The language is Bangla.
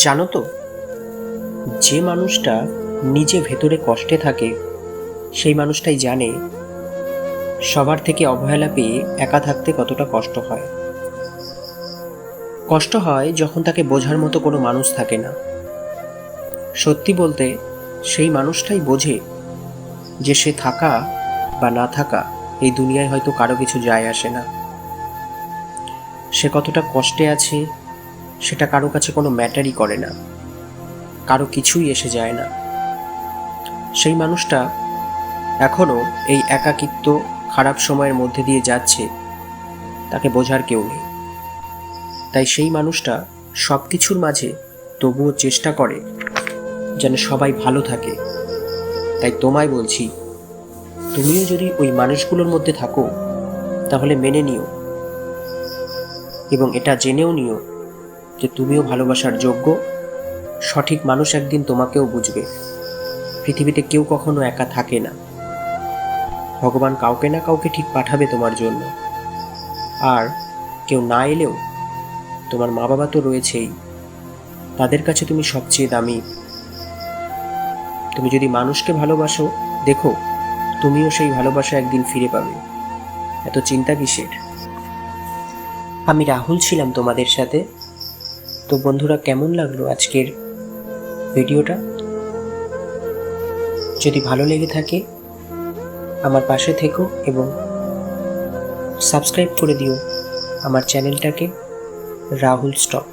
জানো তো, যে মানুষটা নিজে ভেতরে কষ্টে থাকে সেই মানুষটাই জানে সবার থেকে অবহেলা পেয়ে একা থাকতে কতটা কষ্ট হয়। কষ্ট হয় যখন তাকে বোঝার মতো কোনো মানুষ থাকে না। সত্যি বলতে সেই মানুষটাই বোঝে যে সে থাকা বা না থাকা এই দুনিয়ায় হয়তো কারো কিছু যায় আসে না। সে কতটা কষ্টে আছে সেটা কারো কাছে কোনো ম্যাটারই করে না, কারো কিছুই এসে যায় না। সেই মানুষটা এখনো এই একাকিত্ব খারাপ সময়ের মধ্যে দিয়ে যাচ্ছে, তাকে বোঝার কেউ নেই। তাই সেই মানুষটা সব কিছুর মাঝে তবুও চেষ্টা করে যেন সবাই ভালো থাকে। তাই তোমায় বলছি, তুমিও যদি ওই মানুষগুলোর মধ্যে থাকো তাহলে মেনে নিও, এবং এটা জেনেও নিও যে তুমিও ভালোবাসার যোগ্য। সঠিক মানুষ একদিন তোমাকেও বুঝবে। পৃথিবীতে কেউ কখনো একা থাকে না, ভগবান কাউকে না কাউকে ঠিক পাঠাবে তোমার জন্য। আর কেউ না এলেও তোমার মা বাবা তো রয়েছেই, তাদের কাছে তুমি সবচেয়ে দামি। তুমি যদি মানুষকে ভালোবাসো, দেখো তুমিও সেই ভালোবাসা একদিন ফিরে পাবে। এত চিন্তা কিসের? আমি রাহুল ছিলাম তোমাদের সাথে। তো বন্ধুরা, কেমন লাগলো আজকের ভিডিওটা? যদি ভালো লেগে থাকে আমার পাশে থেকো এবং সাবস্ক্রাইব করে দিও আমার চ্যানেলটাকে, রাহুল স্টক।